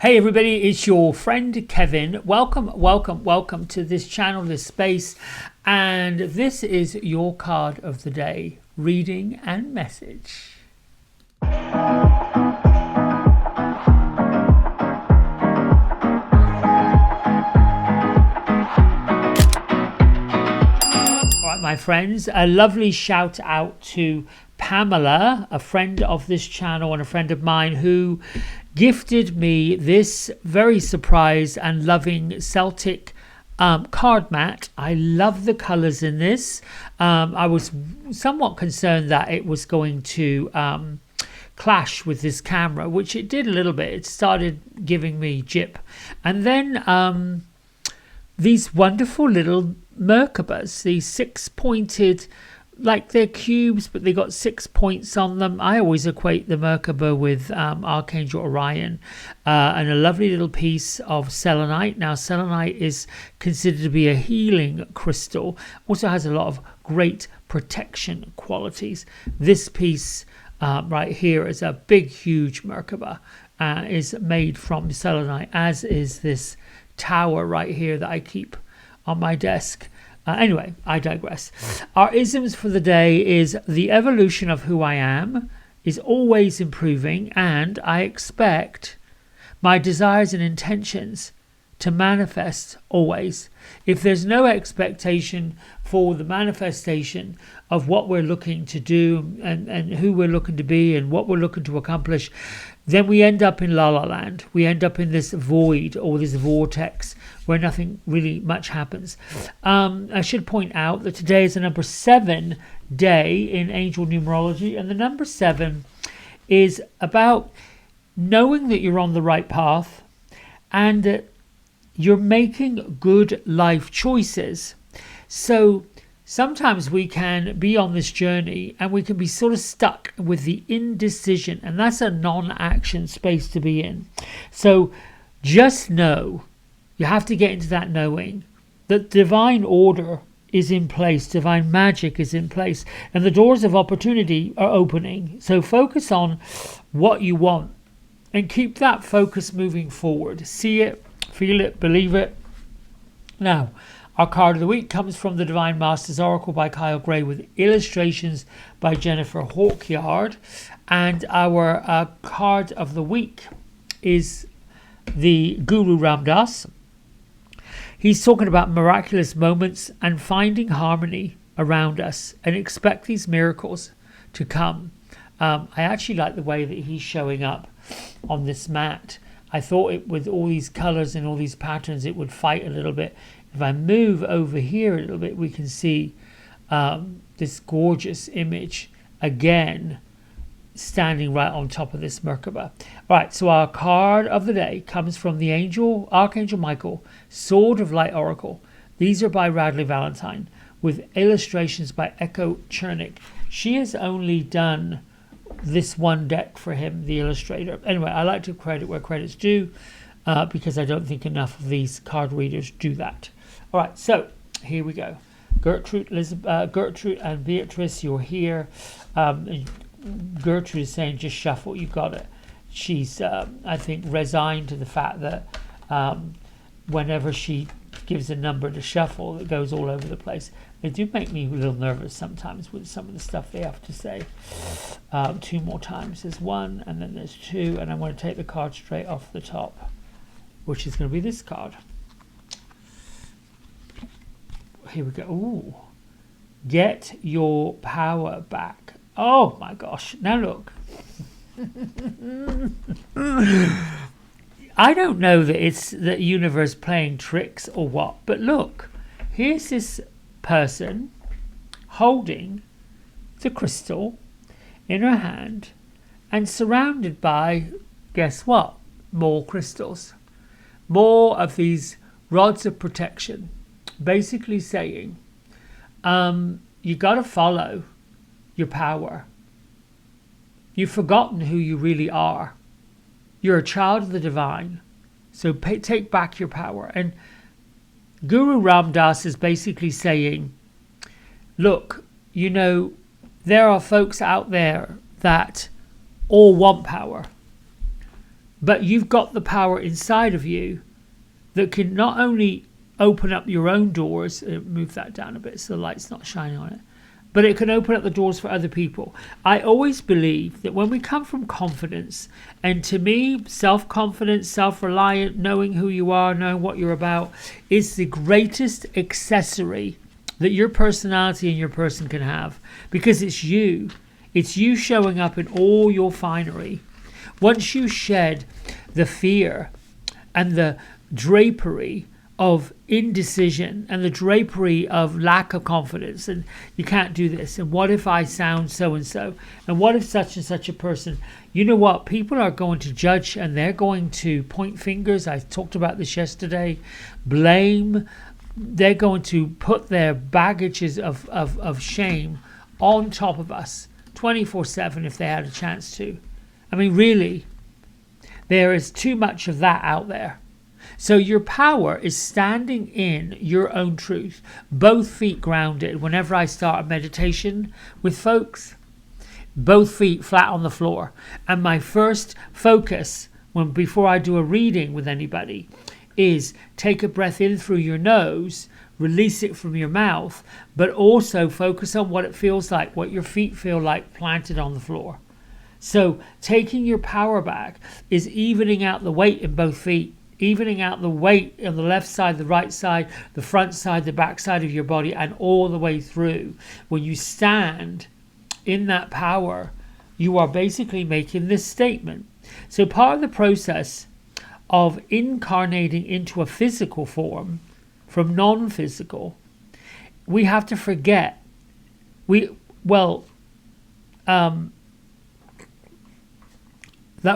Hey everybody, it's your friend Kevin. Welcome to this channel, this space, and this is your card of the day, reading and message. Alright, my friends, a lovely shout out to Pamela, a friend of this channel and a friend of mine, who gifted me this very surprised and loving Celtic card mat. I love the colours in this. I was somewhat concerned that it was going to clash with this camera, which it did a little bit. It started giving me jip. And then these wonderful little Merkabas, these six-pointed, like they're cubes, but they got 6 points on them. I always equate the Merkaba with Archangel Orion, and a lovely little piece of selenite. Now, selenite is considered to be a healing crystal. Also has a lot of great protection qualities. This piece right here is a big, huge Merkaba. Is made from selenite, as is this tower right here that I keep on my desk. Anyway, I digress. Our isms for the day is: the evolution of who I am is always improving, and I expect my desires and intentions to manifest always. If there's no expectation for the manifestation of what we're looking to do and who we're looking to be and what we're looking to accomplish, then we end up in la la land. We end up in this void or this vortex where nothing really much happens. I should point out that today is the number 7 day in angel numerology, and the number 7 is about knowing that you're on the right path and that you're making good life choices. So sometimes we can be on this journey and we can be sort of stuck with the indecision, and that's a non-action space to be in. So just know, you have to get into that knowing that divine order is in place, divine magic is in place, and the doors of opportunity are opening. So focus on what you want and keep that focus moving forward. See it, feel it, believe it. Now, our card of the week comes from the Divine Masters Oracle by Kyle Gray with illustrations by Jennifer Hawkyard. And our card of the week is the Guru Ram Dass. He's talking about miraculous moments and finding harmony around us, and expect these miracles to come. I actually like the way that he's showing up on this mat. I thought it, with all these colors and all these patterns, it would fight a little bit. If I move over here a little bit, we can see this gorgeous image again standing right on top of this Merkaba. All right, so our card of the day comes from the Archangel Michael, Sword of Light Oracle. These are by Radley Valentine with illustrations by Echo Chernick. She has only done this one deck for him, the illustrator. Anyway, I like to credit where credit's due because I don't think enough of these card readers do that. All right, so here we go. Gertrude and Beatrice, you're here. Gertrude is saying just shuffle, you got it. She's, I think, resigned to the fact that whenever she gives a number to shuffle, it goes all over the place. They do make me a little nervous sometimes with some of the stuff they have to say. 2 more times. There's 1 and then there's 2, and I'm going to take the card straight off the top, which is going to be this card. Here we go. Ooh. Get your power back. Oh my gosh. Now look. I don't know that it's the universe playing tricks or what, but look. Here's this person holding the crystal in her hand and surrounded by, guess what? More crystals. More of these rods of protection. Basically saying, you got to follow your power. You've forgotten who you really are. You're a child of the divine. So take back your power. And Guru Ram Dass is basically saying, look, you know, there are folks out there that all want power. But you've got the power inside of you that can not only open up your own doors, move that down a bit so the light's not shining on it, but it can open up the doors for other people. I always believe that when we come from confidence, and to me, self-confidence, self-reliant, knowing who you are, knowing what you're about, is the greatest accessory that your personality and your person can have, because it's you. It's you showing up in all your finery. Once you shed the fear and the drapery of indecision and the drapery of lack of confidence, and you can't do this, and what if I sound so and so, and what if such and such a person, you know what, people are going to judge and they're going to point fingers. I talked about this yesterday. Blame. They're going to put their baggages of shame on top of us 24/7 if they had a chance to. I mean, really, there is too much of that out there. So your power is standing in your own truth, both feet grounded. Whenever I start a meditation with folks, both feet flat on the floor. And my first focus before I do a reading with anybody is take a breath in through your nose, release it from your mouth, but also focus on what it feels like, what your feet feel like planted on the floor. So taking your power back is evening out the weight in both feet, evening out the weight on the left side, the right side, the front side, the back side of your body, and all the way through. When you stand in that power, you are basically making this statement. So part of the process of incarnating into a physical form from non-physical, we have to forget that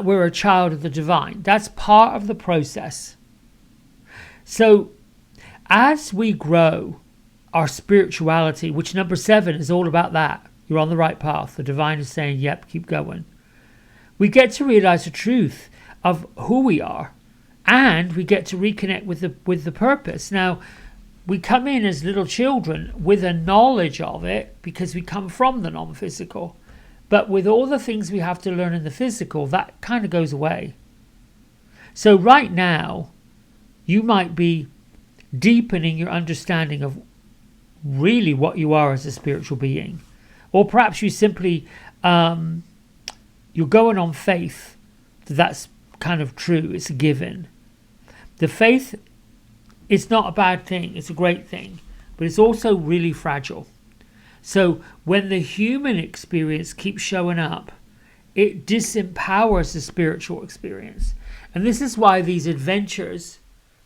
we're a child of the divine. That's part of the process. So as we grow our spirituality, which number 7 is all about that, you're on the right path. The divine is saying, yep, keep going. We get to realize the truth of who we are, and we get to reconnect with the purpose. Now, we come in as little children with a knowledge of it because we come from the non-physical. But with all the things we have to learn in the physical, that kind of goes away. So right now, you might be deepening your understanding of really what you are as a spiritual being. Or perhaps you simply, you're going on faith that that's kind of true. It's a given. The faith is not a bad thing. It's a great thing. But it's also really fragile. So when the human experience keeps showing up, it disempowers the spiritual experience. And this is why these adventures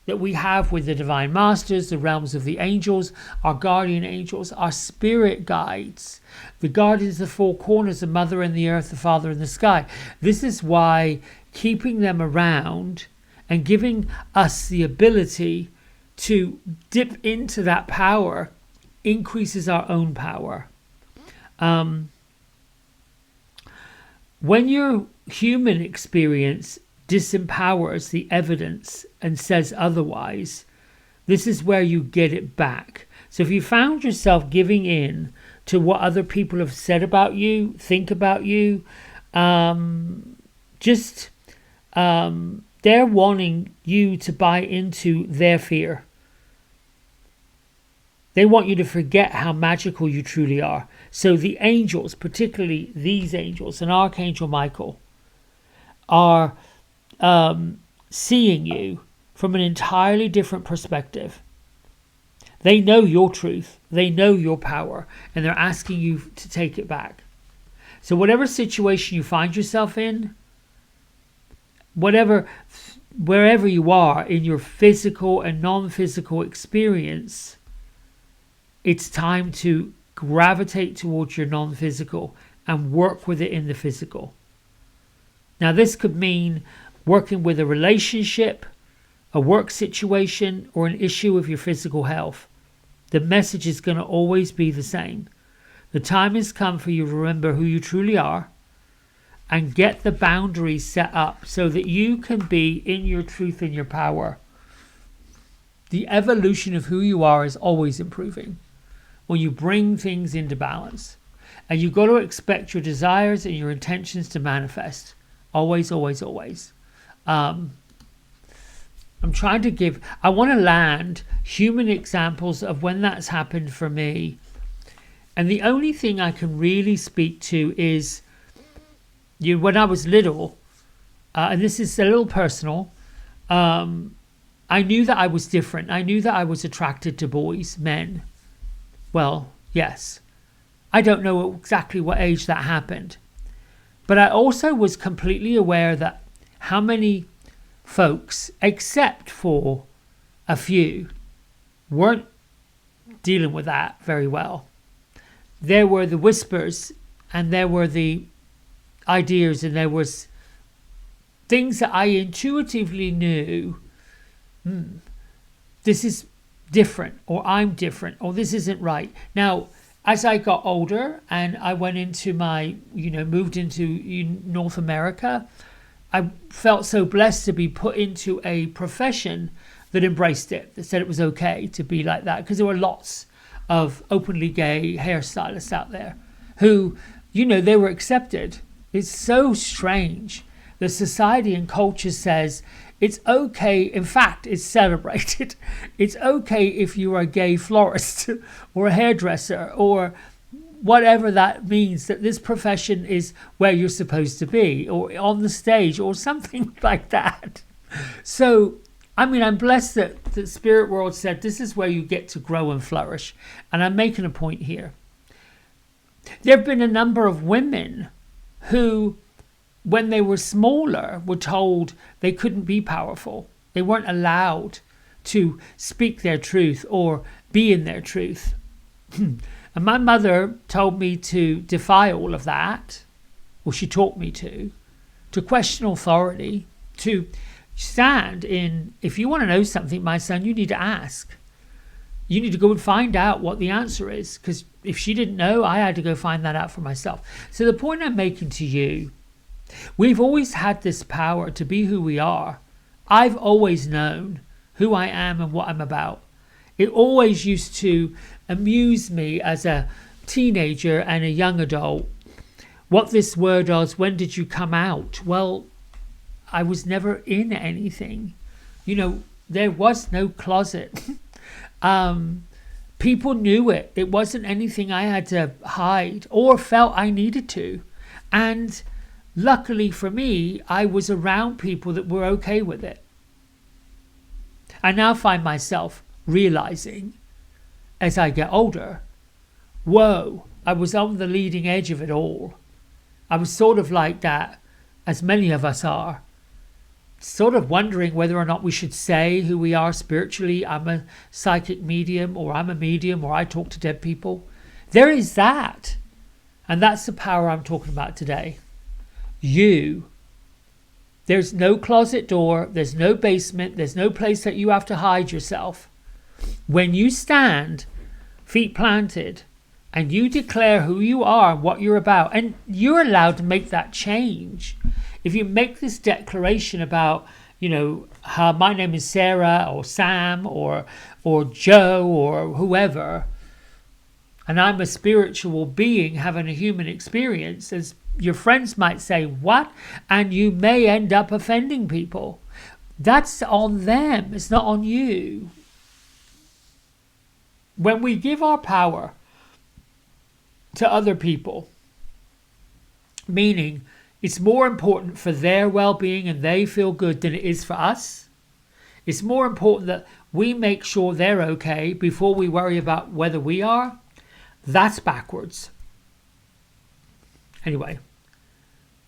that we have with the divine masters, the realms of the angels, our guardian angels, our spirit guides, the guardians of the four corners, the mother in the earth, the father in the sky. This is why keeping them around and giving us the ability to dip into that power increases our own power. When your human experience disempowers the evidence and says otherwise, this is where you get it back. So if you found yourself giving in to what other people have said about you, think about you, they're wanting you to buy into their fear. They want you to forget how magical you truly are. So the angels, particularly these angels and Archangel Michael, are seeing you from an entirely different perspective. They know your truth. They know your power. And they're asking you to take it back. So whatever situation you find yourself in, wherever you are in your physical and non-physical experience, it's time to gravitate towards your non-physical and work with it in the physical. Now, this could mean working with a relationship, a work situation, or an issue of your physical health. The message is going to always be the same. The time has come for you to remember who you truly are and get the boundaries set up so that you can be in your truth and your power. The evolution of who you are is always improving when you bring things into balance. And you've got to expect your desires and your intentions to manifest. Always, always, always. I'm trying to give, I want to land human examples of when that's happened for me. And the only thing I can really speak to is when I was little, and this is a little personal, I knew that I was different. I knew that I was attracted to boys, men. Well, yes. I don't know exactly what age that happened. But I also was completely aware that how many folks, except for a few, weren't dealing with that very well. There were the whispers, and there were the ideas, and there was things that I intuitively knew, this is different, or I'm different, or this isn't right. Now, as I got older and I went into moved into North America, I felt so blessed to be put into a profession that embraced it, that said it was okay to be like that, because there were lots of openly gay hairstylists out there who, they were accepted. It's so strange. The society and culture says it's okay. In fact, it's celebrated. It's okay if you are a gay florist or a hairdresser or whatever that means, that this profession is where you're supposed to be, or on the stage or something like that. So, I'm blessed that the spirit world said this is where you get to grow and flourish. And I'm making a point here. There have been a number of women who, when they were smaller, were told they couldn't be powerful. They weren't allowed to speak their truth or be in their truth. And my mother told me to defy all of that, or she taught me to question authority, to stand in, if you want to know something, my son, you need to ask. You need to go and find out what the answer is, because if she didn't know, I had to go find that out for myself. So the point I'm making to you, we've always had this power to be who we are. I've always known who I am and what I'm about. It always used to amuse me as a teenager and a young adult. What this word was, when did you come out? Well, I was never in anything. There was no closet. People knew it. It wasn't anything I had to hide or felt I needed to. And luckily for me, I was around people that were okay with it. I now find myself realizing, as I get older, whoa, I was on the leading edge of it all. I was sort of like that, as many of us are, sort of wondering whether or not we should say who we are spiritually. I'm a psychic medium, or I'm a medium, or I talk to dead people. There is that. And that's the power I'm talking about today. There's no closet door, there's no basement, there's no place that you have to hide yourself. When you stand, feet planted, and you declare who you are and what you're about, and you're allowed to make that change. If you make this declaration about, my name is Sarah or Sam or Joe or whoever, and I'm a spiritual being having a human experience, as your friends might say, what? And you may end up offending people. That's on them. It's not on you. When we give our power to other people, meaning it's more important for their well-being and they feel good than it is for us. It's more important that we make sure they're okay before we worry about whether we are. That's backwards. Anyway,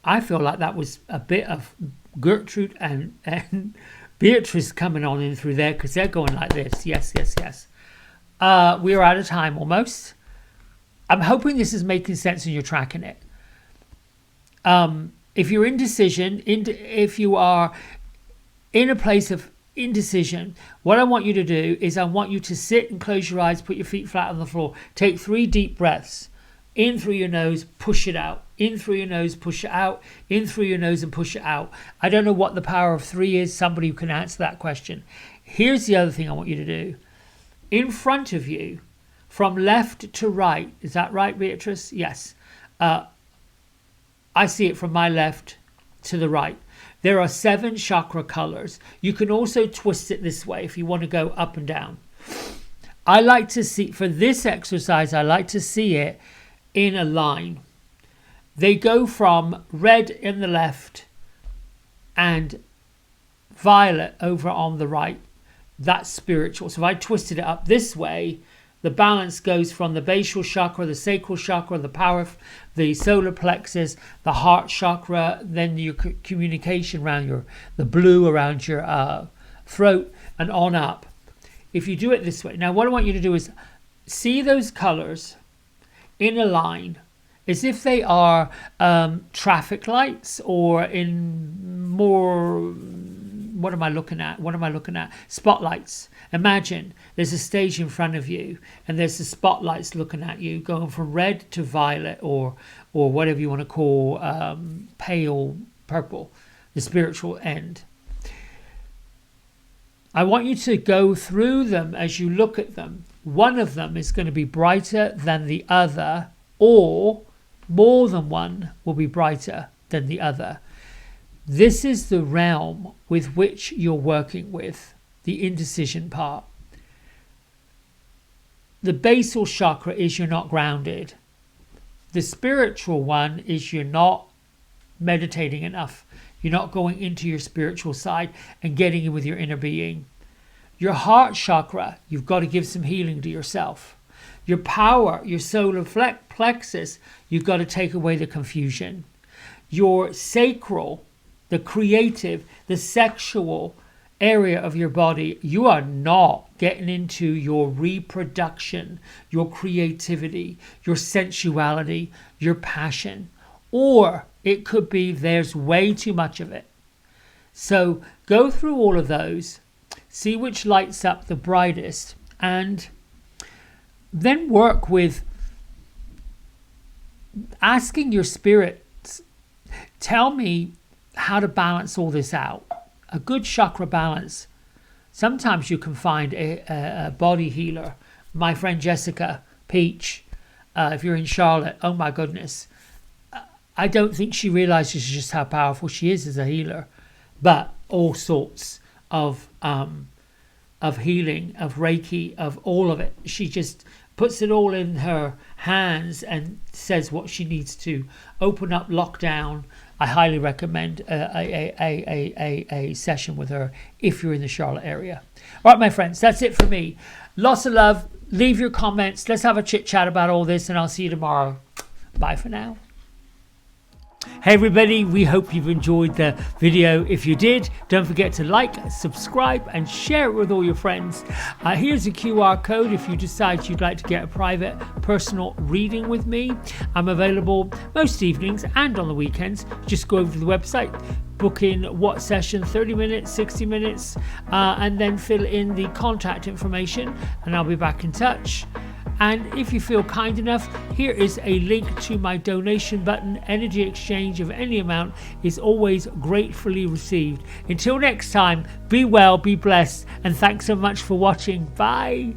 I feel like that was a bit of Gertrude and Beatrice coming on in through there, because they're going like this. Yes, yes, yes. We are out of time almost. I'm hoping this is making sense and you're tracking it. If you're if you are in a place of indecision, what I want you to do is I want you to sit and close your eyes, put your feet flat on the floor. Take 3 deep breaths. In through your nose, push it out. In through your nose, push it out. In through your nose and push it out. I don't know what the power of 3 is. Somebody who can answer that question. Here's the other thing I want you to do. In front of you, from left to right. Is that right, Beatrice? Yes. I see it from my left to the right. There are 7 chakra colors. You can also twist it this way if you want to go up and down. I like to see, for this exercise, I like to see it in a line. They go from red in the left and violet over on the right. That's spiritual. So if I twisted it up this way, the balance goes from the basal chakra, the sacral chakra, the power, the solar plexus, the heart chakra, then your communication around the blue around your throat, and on up. If you do it this way, now what I want you to do is see those colors in a line as if they are traffic lights, or in more, what am I looking at? Spotlights. Imagine there's a stage in front of you and there's the spotlights looking at you, going from red to violet, or whatever you want to call pale purple, the spiritual end. I want you to go through them as you look at them. One of them is going to be brighter than the other, or more than one will be brighter than the other. This is the realm with which you're working with, the indecision part. The basal chakra is you're not grounded. The spiritual one is you're not meditating enough. You're not going into your spiritual side and getting in with your inner being. Your heart chakra, you've got to give some healing to yourself. Your power, your solar plexus, you've got to take away the confusion. Your sacral, the creative, the sexual area of your body, you are not getting into your reproduction, your creativity, your sensuality, your passion. Or it could be there's way too much of it. So go through all of those, see which lights up the brightest, and then work with asking your spirits, tell me how to balance all this out. A good chakra balance. Sometimes you can find a body healer. My friend Jessica Peach, if you're in Charlotte, oh my goodness. I don't think she realizes just how powerful she is as a healer. But all sorts of healing, of Reiki, of all of it. She just puts it all in her hands and says what she needs to open up, lock down. I highly recommend a session with her if you're in the Charlotte area. All right, my friends, that's it for me. Lots of love. Leave your comments. Let's have a chit chat about all this, and I'll see you tomorrow. Bye for now. Hey everybody, we hope you've enjoyed the video. If you did, don't forget to like, subscribe and share it with all your friends. Here's a QR code if you decide you'd like to get a private personal reading with me. I'm available most evenings and on the weekends. Just go over to the website, book in what session, 30 minutes, 60 minutes, and then fill in the contact information and I'll be back in touch. And if you feel kind enough, here is a link to my donation button. Energy exchange of any amount is always gratefully received. Until next time, be well, be blessed, and thanks so much for watching. Bye.